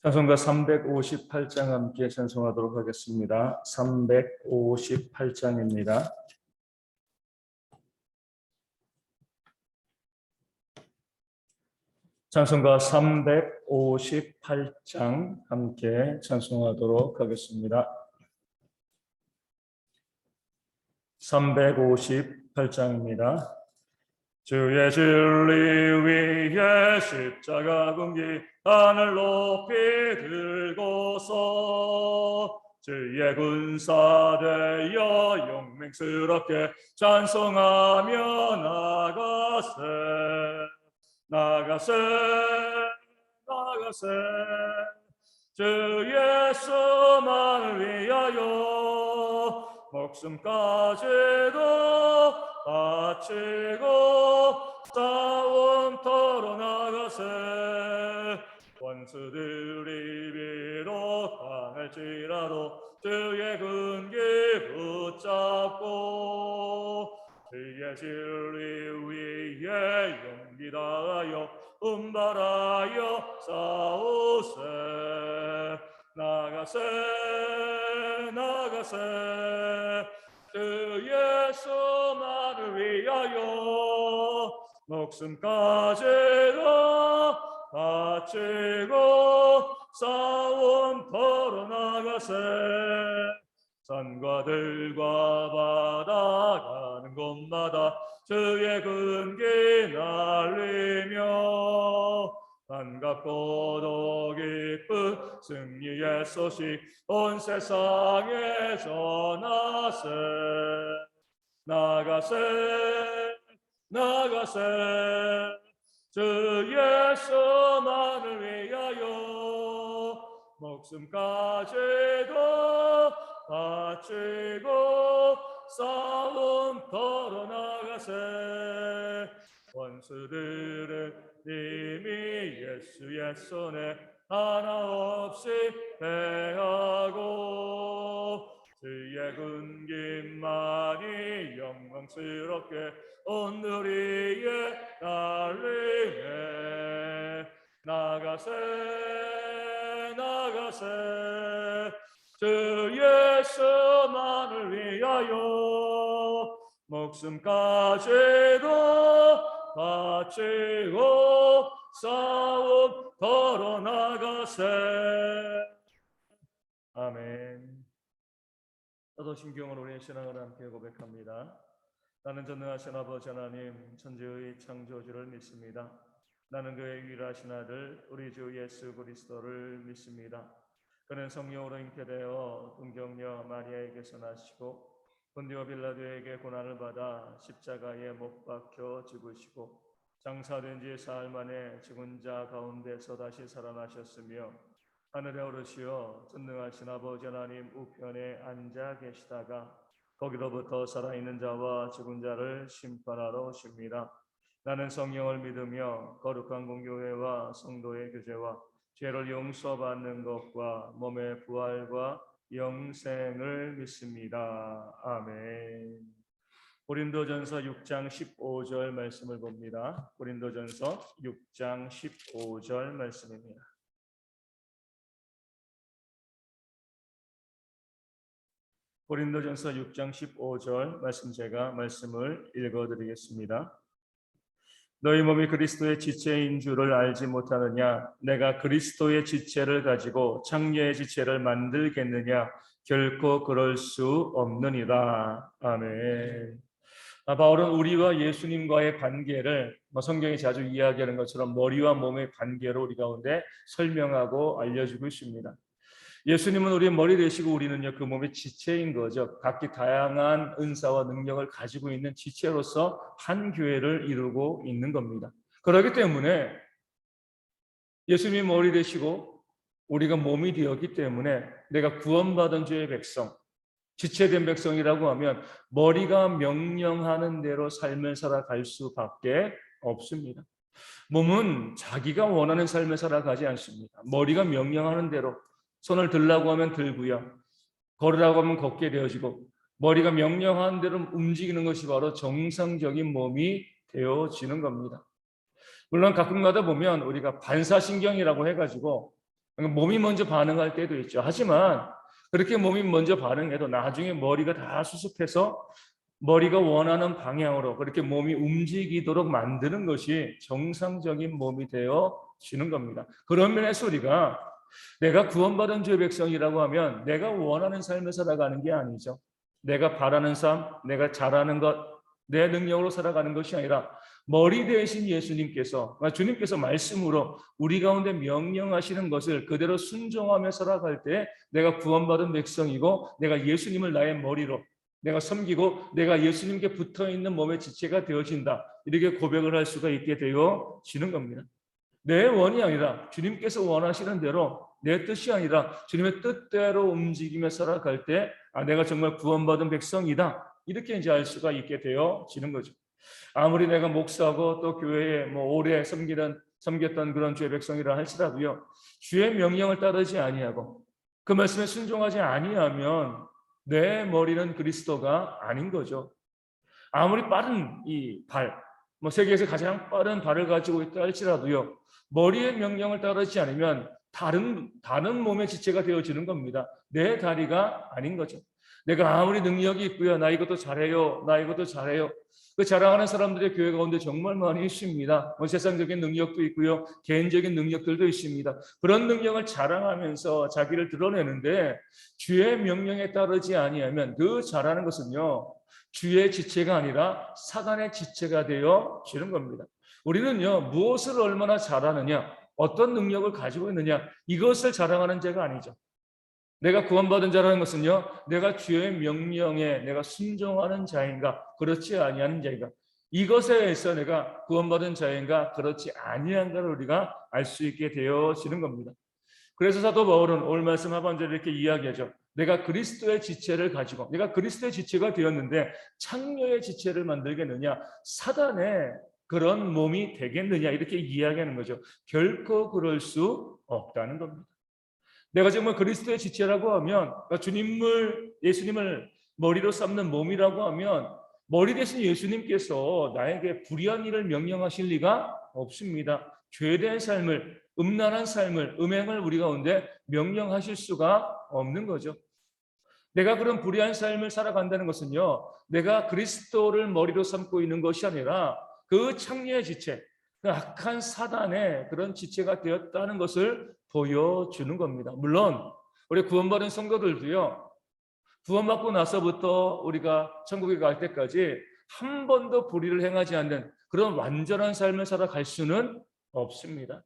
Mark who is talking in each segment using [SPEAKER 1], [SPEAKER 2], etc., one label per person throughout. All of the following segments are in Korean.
[SPEAKER 1] 찬송가 358장 함께 찬송하도록 하겠습니다. 358장입니다. 찬송가 358장 함께 찬송하도록 하겠습니다. 358장입니다. 주의 진리 위에 십자가 금기 하늘 높이 들고서 주의 군사 되어 용맹스럽게 찬송하며 나가세 주 예수만을 위하여 목숨까지도 바치고 싸움터로 나가세. 원수들이 비록 당할지라도 주의 근기 붙잡고 주의 진리 위에 용기 다하여 분발하여 싸우세. 나가세 주 예수만을 위하여 목숨까지도 바치고 싸움터로 나가세. 산과 들과 바다 가는 곳마다 주의 근기 날리며 반갑고도 기쁜 승리의 소식 온 세상에 전하세. 나가세 주 예수만을 위하여 목숨까지도 바치고 싸움터로 나가세. 원수들은 이미 예수의 손에 하나 없이 패하고 주의 군기만이 영광스럽게 오늘 위에 날리네. 나가세 주 예수만을 위하여 목숨까지도 바치고 싸움터로 나가세. 아멘. 사도신경으로 우리의 신앙을 함께 고백합니다. 나는 전능하신 아버지 하나님 천지의 창조주를 믿습니다. 나는 그의 유일하신 아들 우리 주 예수 그리스도를 믿습니다. 그는 성령으로 잉태되어 동정녀 마리아에게서 나시고 본디오 빌라도에게 고난을 받아 십자가에 못 박혀 죽으시고 장사된 지 사흘 만에 죽은 자 가운데서 다시 살아나셨으며 하늘에 오르시어 전능하신 아버지 하나님 우편에 앉아 계시다가 거기로부터 살아있는 자와 죽은 자를 심판하러 오십니다. 나는 성령을 믿으며 거룩한 공교회와 성도의 교제와 죄를 용서받는 것과 몸의 부활과 영생을 믿습니다. 아멘. 고린도전서 6장 15절 말씀을 봅니다. 고린도전서 6장 15절 말씀입니다. 고린도전서 6장 15절 말씀을 읽어드리겠습니다. 너희 몸이 그리스도의 지체인 줄을 알지 못하느냐? 내가 그리스도의 지체를 가지고 창녀의 지체를 만들겠느냐? 결코 그럴 수 없느니라. 아멘. 바울은 우리와 예수님과의 관계를 성경이 자주 이야기하는 것처럼 머리와 몸의 관계로 우리 가운데 설명하고 알려주고 있습니다. 예수님은 우리의 머리 되시고 우리는요 그 몸의 지체인 거죠. 각기 다양한 은사와 능력을 가지고 있는 지체로서 한 교회를 이루고 있는 겁니다. 그렇기 때문에 예수님이 머리 되시고 우리가 몸이 되었기 때문에 내가 구원받은 주의 백성, 지체된 백성이라고 하면 머리가 명령하는 대로 삶을 살아갈 수밖에 없습니다. 몸은 자기가 원하는 삶을 살아가지 않습니다. 머리가 명령하는 대로 손을 들라고 하면 들고요. 걸으라고 하면 걷게 되어지고 머리가 명령하는 대로 움직이는 것이 바로 정상적인 몸이 되어지는 겁니다. 물론 가끔가다 보면 우리가 반사신경이라고 해가지고 몸이 먼저 반응할 때도 있죠. 하지만 그렇게 몸이 먼저 반응해도 나중에 머리가 다 수습해서 머리가 원하는 방향으로 그렇게 몸이 움직이도록 만드는 것이 정상적인 몸이 되어지는 겁니다. 그런 면에서 우리가 내가 구원받은 주의 백성이라고 하면 내가 원하는 삶을 살아가는 게 아니죠. 내가 바라는 삶, 내가 잘하는 것, 내 능력으로 살아가는 것이 아니라 머리 대신 예수님께서, 주님께서 말씀으로 우리 가운데 명령하시는 것을 그대로 순종하며 살아갈 때 내가 구원받은 백성이고 내가 예수님을 나의 머리로 내가 섬기고 내가 예수님께 붙어있는 몸의 지체가 되어진다. 이렇게 고백을 할 수가 있게 되어지는 겁니다. 내 원이 아니라 주님께서 원하시는 대로 내 뜻이 아니라 주님의 뜻대로 움직이며 살아갈 때 내가 정말 구원받은 백성이다. 이렇게 이제 알 수가 있게 되어지는 거죠. 아무리 내가 목사고 또 교회에 오래 섬겼던 그런 주의 백성이라 할지라도요. 주의 명령을 따르지 아니하고 그 말씀에 순종하지 아니하면 내 머리는 그리스도가 아닌 거죠. 아무리 빠른 이 발, 세계에서 가장 빠른 발을 가지고 있다 할지라도요. 머리의 명령을 따르지 않으면 다른 몸의 지체가 되어지는 겁니다. 내 다리가 아닌 거죠. 내가 아무리 능력이 있고요. 나 이것도 잘해요. 나 이것도 잘해요. 그 자랑하는 사람들의 교회 가운데 정말 많이 있습니다. 세상적인 능력도 있고요. 개인적인 능력들도 있습니다. 그런 능력을 자랑하면서 자기를 드러내는데 주의 명령에 따르지 아니하면 그 잘하는 것은요. 주의 지체가 아니라 사단의 지체가 되어지는 겁니다. 우리는요. 무엇을 얼마나 잘하느냐, 어떤 능력을 가지고 있느냐 이것을 자랑하는 자가 아니죠. 내가 구원받은 자라는 것은요. 내가 주의 명령에 내가 순종하는 자인가 그렇지 아니하는 자인가 이것에 의해서 내가 구원받은 자인가 그렇지 아니한가를 우리가 알 수 있게 되어지는 겁니다. 그래서 사도 바울은 오늘 말씀 하반절에 이렇게 이야기하죠. 내가 그리스도의 지체를 가지고 내가 그리스도의 지체가 되었는데 창녀의 지체를 만들겠느냐 사단의 그런 몸이 되겠느냐 이렇게 이야기하는 거죠. 결코 그럴 수 없다는 겁니다. 내가 정말 그리스도의 지체라고 하면 예수님을 머리로 삼는 몸이라고 하면 머리 대신 예수님께서 나에게 불의한 일을 명령하실 리가 없습니다. 죄된 삶을 음란한 삶을 음행을 우리 가운데 명령하실 수가 없는 거죠. 내가 그런 불의한 삶을 살아간다는 것은요. 내가 그리스도를 머리로 삼고 있는 것이 아니라 그 창녀의 지체 그 악한 사단의 그런 지체가 되었다는 것을 보여주는 겁니다. 물론 우리 구원받은 성도들도요. 구원받고 나서부터 우리가 천국에 갈 때까지 한 번도 불의를 행하지 않는 그런 완전한 삶을 살아갈 수는 없습니다.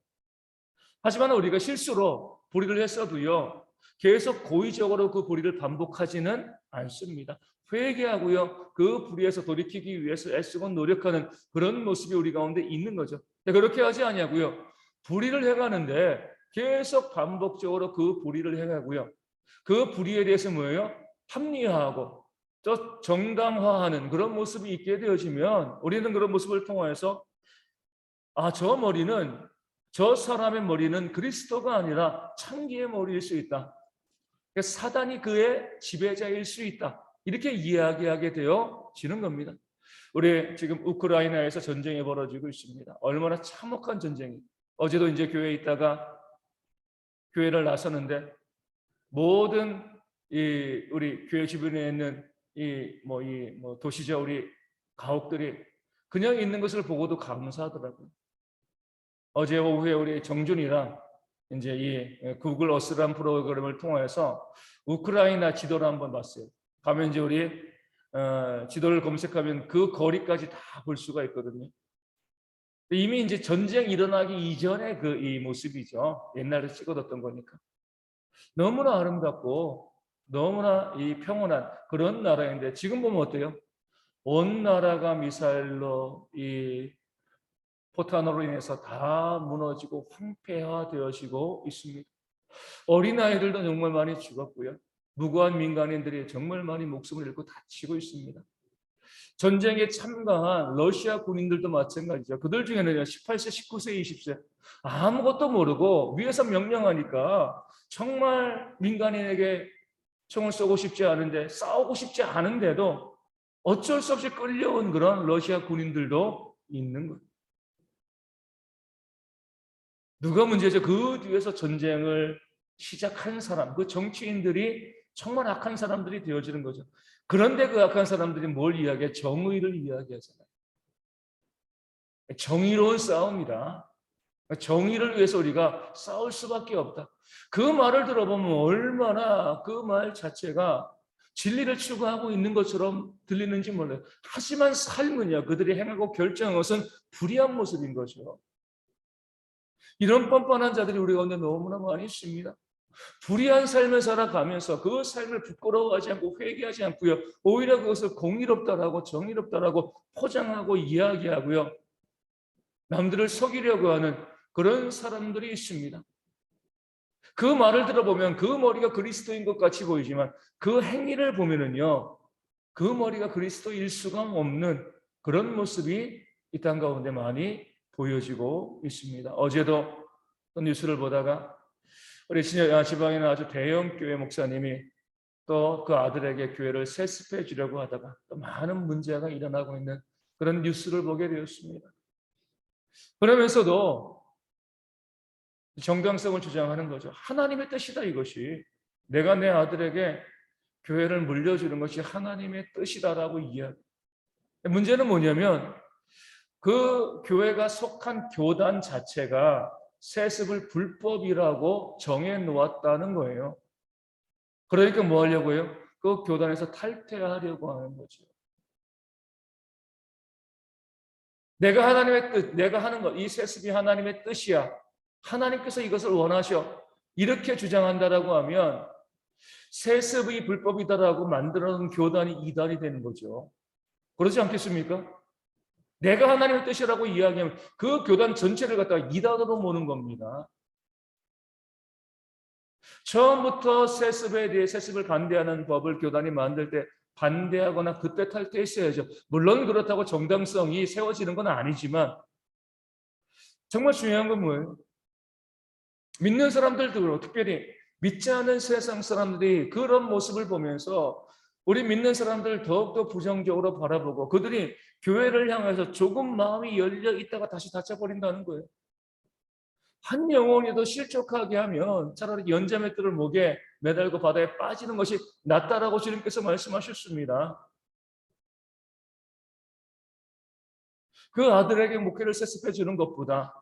[SPEAKER 1] 하지만 우리가 실수로 불의를 했어도요. 계속 고의적으로 그 불의를 반복하지는 않습니다. 회개하고요. 그 불의에서 돌이키기 위해서 애쓰고 노력하는 그런 모습이 우리 가운데 있는 거죠. 그렇게 하지 아니하고요. 불의를 행하는데 계속 반복적으로 그 불의를 행하고요. 그 불의에 대해서 뭐예요? 합리화하고 또 정당화하는 그런 모습이 있게 되어지면 우리는 그런 모습을 통해서 저 사람의 머리는 그리스도가 아니라 창기의 머리일 수 있다. 사단이 그의 지배자일 수 있다. 이렇게 이야기하게 되어지는 겁니다. 우리 지금 우크라이나에서 전쟁이 벌어지고 있습니다. 얼마나 참혹한 전쟁이. 어제도 이제 교회에 있다가 교회를 나섰는데 모든 우리 교회 주변에 있는 도시죠. 우리 가옥들이 그냥 있는 것을 보고도 감사하더라고요. 어제 오후에 우리 정준이랑 이제 이 구글 어스란 프로그램을 통해서 우크라이나 지도를 한번 봤어요. 가면 이제 우리 지도를 검색하면 그 거리까지 다 볼 수가 있거든요. 이미 이제 전쟁 일어나기 이전의 이 모습이죠. 옛날에 찍어뒀던 거니까. 너무나 아름답고 너무나 이 평온한 그런 나라인데 지금 보면 어때요? 온 나라가 미사일로 이 포탄으로 인해서 다 무너지고 황폐화되어지고 있습니다. 어린아이들도 정말 많이 죽었고요. 무고한 민간인들이 정말 많이 목숨을 잃고 다치고 있습니다. 전쟁에 참가한 러시아 군인들도 마찬가지죠. 그들 중에는 18세, 19세, 20세 아무것도 모르고 위에서 명령하니까 정말 민간인에게 총을 쏘고 싶지 않은데 싸우고 싶지 않은데도 어쩔 수 없이 끌려온 그런 러시아 군인들도 있는 거예요. 누가 문제죠? 그 뒤에서 전쟁을 시작한 사람, 그 정치인들이 정말 악한 사람들이 되어지는 거죠. 그런데 그 악한 사람들이 뭘 이야기해? 정의를 이야기하잖아요. 정의로운 싸움이다. 정의를 위해서 우리가 싸울 수밖에 없다. 그 말을 들어보면 얼마나 그 말 자체가 진리를 추구하고 있는 것처럼 들리는지 몰라요. 하지만 삶은요, 그들이 행하고 결정한 것은 불의한 모습인 거죠. 이런 뻔뻔한 자들이 우리 가운데 너무나 많이 있습니다. 불의한 삶을 살아가면서 그 삶을 부끄러워하지 않고 회개하지 않고요. 오히려 그것을 공의롭다라고 정의롭다라고 포장하고 이야기하고요. 남들을 속이려고 하는 그런 사람들이 있습니다. 그 말을 들어보면 그 머리가 그리스도인 것 같이 보이지만 그 행위를 보면은요, 그 머리가 그리스도일 수가 없는 그런 모습이 이 땅 가운데 많이 보여지고 있습니다. 어제도 뉴스를 보다가 우리 지방에 있는 아주 대형 교회 목사님이 또 그 아들에게 교회를 세습해 주려고 하다가 또 많은 문제가 일어나고 있는 그런 뉴스를 보게 되었습니다. 그러면서도 정당성을 주장하는 거죠. 하나님의 뜻이다 이것이. 내가 내 아들에게 교회를 물려주는 것이 하나님의 뜻이다라고 이야기. 문제는 뭐냐면 그 교회가 속한 교단 자체가 세습을 불법이라고 정해 놓았다는 거예요. 그러니까 뭐 하려고요? 그 교단에서 탈퇴하려고 하는 거죠. 내가 하나님의 뜻, 내가 하는 것, 이 세습이 하나님의 뜻이야. 하나님께서 이것을 원하셔. 이렇게 주장한다라고 하면 세습이 불법이다라고 만들어 놓은 교단이 이단이 되는 거죠. 그렇지 않겠습니까? 내가 하나님의 뜻이라고 이야기하면 그 교단 전체를 갖다가 이단으로 모는 겁니다. 처음부터 세습에 대해 세습을 반대하는 법을 교단이 만들 때 반대하거나 그때 탈퇴했어야죠. 물론 그렇다고 정당성이 세워지는 건 아니지만 정말 중요한 건 뭐예요? 믿는 사람들도 그렇고 특별히 믿지 않은 세상 사람들이 그런 모습을 보면서 우리 믿는 사람들 더욱더 부정적으로 바라보고 그들이 교회를 향해서 조금 마음이 열려 있다가 다시 닫혀버린다는 거예요. 한 영혼이도 실족하게 하면 차라리 연자맷돌을 목에 매달고 바다에 빠지는 것이 낫다라고 주님께서 말씀하셨습니다. 그 아들에게 목회를 세습해 주는 것보다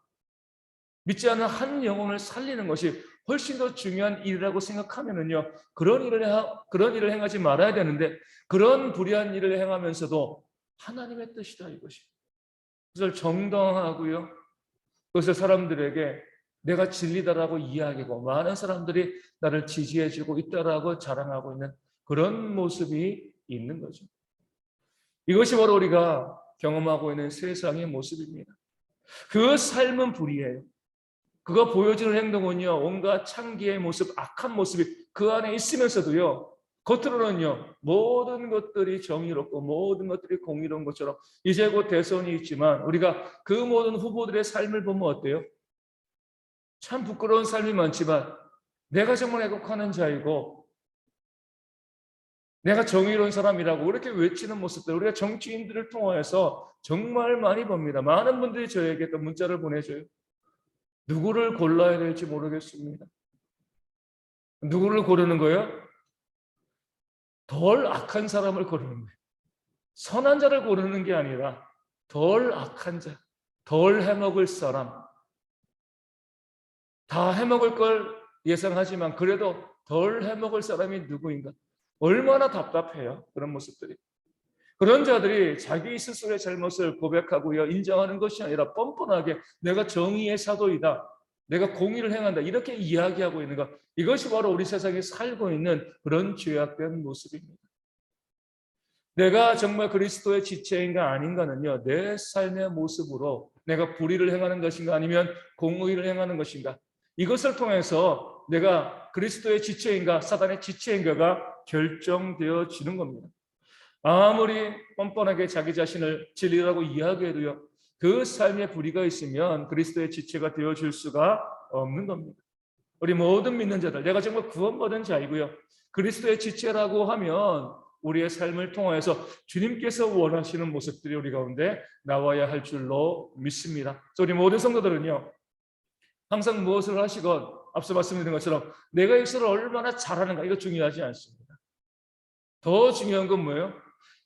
[SPEAKER 1] 믿지 않는 한 영혼을 살리는 것이 훨씬 더 중요한 일이라고 생각하면은요, 그런 일을 행하지 말아야 되는데, 그런 불의한 일을 행하면서도 하나님의 뜻이다, 이것이. 그것을 정당하고요, 그것을 사람들에게 내가 진리다라고 이야기하고, 많은 사람들이 나를 지지해주고 있다라고 자랑하고 있는 그런 모습이 있는 거죠. 이것이 바로 우리가 경험하고 있는 세상의 모습입니다. 그 삶은 불의해요. 그가 보여주는 행동은요, 온갖 창기의 모습, 악한 모습이 그 안에 있으면서도요, 겉으로는요, 모든 것들이 정의롭고 모든 것들이 공의로운 것처럼 이제 곧 대선이 있지만 우리가 그 모든 후보들의 삶을 보면 어때요? 참 부끄러운 삶이 많지만 내가 정말 애국하는 자이고 내가 정의로운 사람이라고 그렇게 외치는 모습들 우리가 정치인들을 통해서 정말 많이 봅니다. 많은 분들이 저에게 또 문자를 보내줘요. 누구를 골라야 될지 모르겠습니다. 누구를 고르는 거예요? 덜 악한 사람을 고르는 거예요. 선한 자를 고르는 게 아니라 덜 악한 자, 덜 해먹을 사람. 다 해먹을 걸 예상하지만 그래도 덜 해먹을 사람이 누구인가? 얼마나 답답해요. 그런 모습들이. 그런 자들이 자기 스스로의 잘못을 고백하고요. 인정하는 것이 아니라 뻔뻔하게 내가 정의의 사도이다. 내가 공의를 행한다. 이렇게 이야기하고 있는 것. 이것이 바로 우리 세상에 살고 있는 그런 죄악된 모습입니다. 내가 정말 그리스도의 지체인가 아닌가는요. 내 삶의 모습으로 내가 불의를 행하는 것인가 아니면 공의를 행하는 것인가. 이것을 통해서 내가 그리스도의 지체인가 사단의 지체인가가 결정되어지는 겁니다. 아무리 뻔뻔하게 자기 자신을 진리라고 이야기해도요. 그 삶에 불의가 있으면 그리스도의 지체가 되어줄 수가 없는 겁니다. 우리 모든 믿는 자들, 내가 정말 구원받은 자이고요. 그리스도의 지체라고 하면 우리의 삶을 통하여서 주님께서 원하시는 모습들이 우리 가운데 나와야 할 줄로 믿습니다. 우리 모든 성도들은요. 항상 무엇을 하시건 앞서 말씀드린 것처럼 내가 역사를 얼마나 잘하는가, 이거 중요하지 않습니다. 더 중요한 건 뭐예요?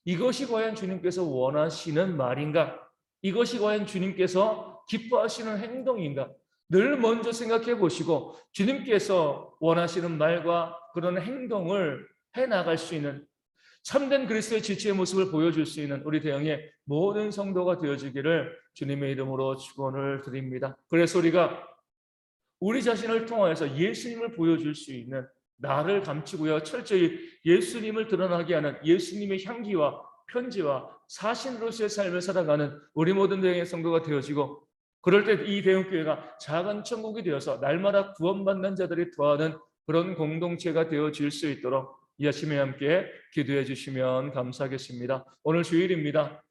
[SPEAKER 1] 이것이 과연 주님께서 원하시는 말인가? 이것이 과연 주님께서 기뻐하시는 행동인가? 늘 먼저 생각해 보시고 주님께서 원하시는 말과 그런 행동을 해 나갈 수 있는 참된 그리스도의 지체의 모습을 보여줄 수 있는 우리 대형의 모든 성도가 되어지기를 주님의 이름으로 축원을 드립니다. 그래서 우리가 우리 자신을 통하여서 예수님을 보여줄 수 있는, 나를 감추고요 철저히 예수님을 드러나게 하는 예수님의 향기와 편지와 사신으로서의 삶을 살아가는 우리 모든 대형의 성도가 되어지고, 그럴 때 이 대형교회가 작은 천국이 되어서 날마다 구원받는 자들이 더하는 그런 공동체가 되어질 수 있도록 이 아침에 함께 기도해 주시면 감사하겠습니다. 오늘 주일입니다.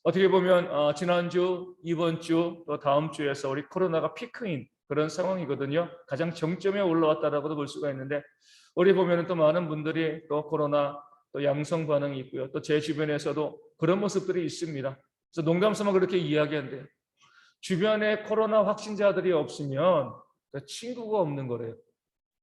[SPEAKER 1] 어떻게 보면 지난주, 이번 주, 또 다음 주에서 우리 코로나가 피크인 그런 상황이거든요. 가장 정점에 올라왔다라고도 볼 수가 있는데, 우리 보면 또 많은 분들이 또 코로나 또 양성 반응이 있고요. 또 제 주변에서도 그런 모습들이 있습니다. 그래서 농담삼아 그렇게 이야기한대요. 주변에 코로나 확진자들이 없으면 친구가 없는 거래요.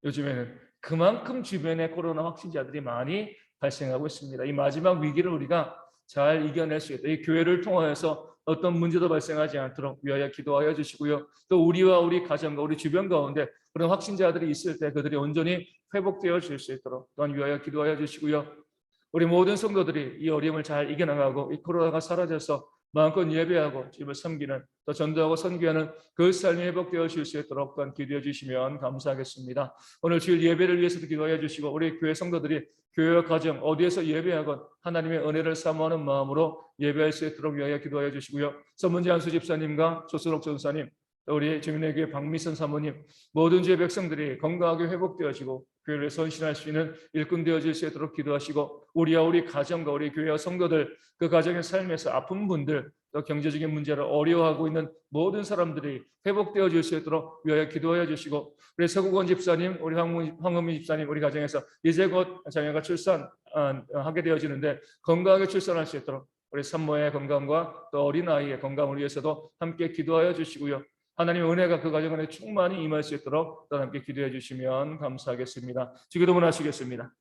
[SPEAKER 1] 요즘에는 그만큼 주변에 코로나 확진자들이 많이 발생하고 있습니다. 이 마지막 위기를 우리가 잘 이겨낼 수 있다. 이 교회를 통하여서 어떤 문제도 발생하지 않도록 위하여 기도하여 주시고요. 또 우리와 우리 가정과 우리 주변 가운데 그런 확진자들이 있을 때 그들이 온전히 회복되어 질 수 있도록 또한 위하여 기도하여 주시고요. 우리 모든 성도들이 이 어려움을 잘 이겨나가고 이 코로나가 사라져서 마음껏 예배하고 주님을 섬기는, 또 전도하고 선교하는 그 삶이 회복되어질 수 있도록 또한 기도해 주시면 감사하겠습니다. 오늘 주일 예배를 위해서도 기도해 주시고, 우리 교회 성도들이 교회와 가정 어디에서 예배하건 하나님의 은혜를 사모하는 마음으로 예배할 수 있도록 위하여 기도해 주시고요. 선문재 한수 집사님과 조수록 전사님, 또 우리 주민의 교회 박미선 사모님, 모든 주의 백성들이 건강하게 회복되어지고 교회를 선신할 수 있는 일꾼 되어질 수 있도록 기도하시고, 우리와 우리 가정과 우리 교회와 성도들, 그 가정의 삶에서 아픈 분들, 또 경제적인 문제를 어려워하고 있는 모든 사람들이 회복되어질 수 있도록 위하여 기도하여 주시고, 우리 서국원 집사님, 우리 황은미 집사님, 우리 가정에서 이제 곧 자녀가 출산하게 되어지는데 건강하게 출산할 수 있도록 우리 산모의 건강과 또 어린아이의 건강을 위해서도 함께 기도하여 주시고요. 하나님의 은혜가 그 가정 안에 충만히 임할 수 있도록 또 함께 기도해 주시면 감사하겠습니다. 기도문 하시겠습니다.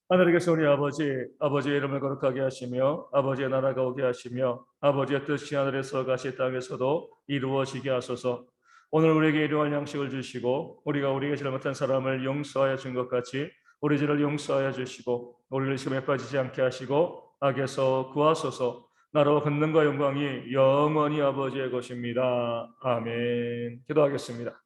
[SPEAKER 1] 하늘에 계신 우리 아버지의 이름을 거룩하게 하시며 아버지의 나라가 오게 하시며 아버지의 뜻이 하늘에서 같이 땅에서도 이루어지게 하소서. 오늘 우리에게 일용할 양식을 주시고 우리가 우리에게 잘못한 사람을 용서하여 준 것 같이 우리 죄를 용서하여 주시고 우리를 시험에 빠지지 않게 하시고 악에서 구하소서. 나라와 권능과 영광이 영원히 아버지의 것입니다. 아멘. 기도하겠습니다.